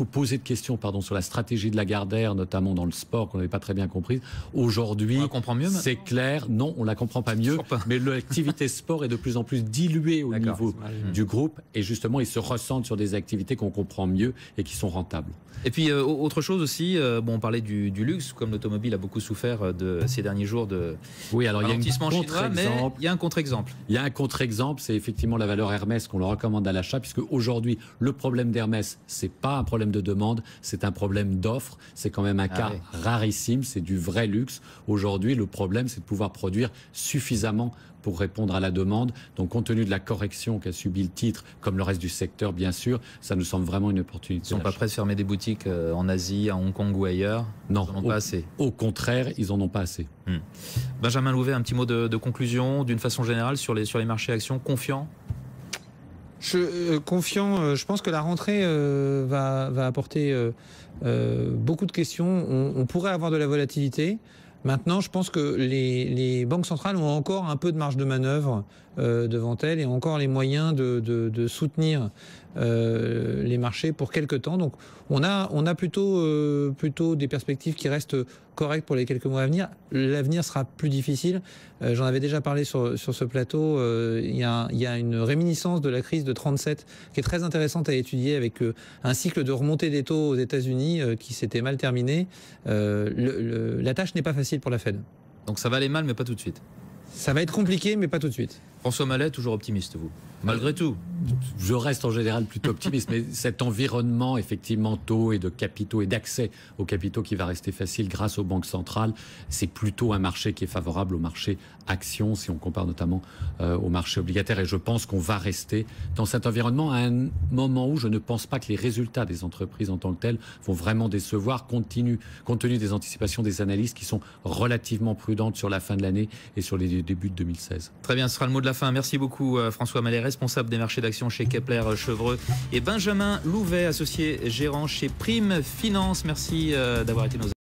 posé de questions sur la stratégie de Lagardère, notamment dans le sport, qu'on n'avait pas très bien comprise. Aujourd'hui, on la comprend mieux, c'est clair. Non, on la comprend pas mieux. Mais l'activité sport est de plus en plus diluée au niveau du groupe. Et justement, ils se ressentent sur des activités qu'on comprend mieux et qui sont rentables. Et puis, autre chose aussi, on parlait du luxe, comme l'automobile a beaucoup souffert ces derniers jours de ralentissement chinois, mais il y a un contre-exemple. Il y a un contre-exemple, c'est effectivement la valeur Hermès qu'on le recommande à l'achat, puisque aujourd'hui, le problème d'Hermès, c'est pas un problème de demande, c'est un problème d'offre. C'est quand même un cas rarissime, c'est du vrai luxe. Aujourd'hui, le problème, c'est de pouvoir produire suffisamment pour répondre à la demande. Donc, compte tenu de la correction qu'a subi le titre, comme le reste du secteur, bien sûr, ça nous semble vraiment une opportunité. Ils ne sont pas prêts de fermer des boutiques en Asie, à Hong Kong ou ailleurs? Non, ils n'en ont pas assez. Au contraire, ils n'en ont pas assez. Benjamin Louvet, un petit mot de conclusion, d'une façon générale, sur les marchés actions, confiants? Confiant, je pense que la rentrée va apporter beaucoup de questions. On pourrait avoir de la volatilité. Maintenant, je pense que les banques centrales ont encore un peu de marge de manœuvre devant elles et ont encore les moyens de soutenir les marchés pour quelques temps. Donc, on a plutôt des perspectives qui restent correctes pour les quelques mois à venir. L'avenir sera plus difficile. J'en avais déjà parlé sur ce plateau. Il y a une réminiscence de la crise de 37 qui est très intéressante à étudier, avec un cycle de remontée des taux aux États-Unis qui s'était mal terminé. La tâche n'est pas facile pour la Fed. Donc ça va aller mal, mais pas tout de suite. Ça va être compliqué, mais pas tout de suite. François Mallet, toujours optimiste, vous, malgré tout? Je reste en général plutôt optimiste, mais cet environnement effectivement taux et de capitaux et d'accès aux capitaux qui va rester facile grâce aux banques centrales, c'est plutôt un marché qui est favorable au marché actions, si on compare notamment au marché obligataire. Et je pense qu'on va rester dans cet environnement à un moment où je ne pense pas que les résultats des entreprises en tant que telles vont vraiment décevoir, compte tenu des anticipations des analystes qui sont relativement prudentes sur la fin de l'année et sur les débuts de 2016. Très bien, ce sera le mot de la fin. Merci beaucoup François Mallet, responsable des marchés d'actions chez Kepler Chevreux, et Benjamin Louvet, associé gérant chez Prime Finance. Merci d'avoir été nos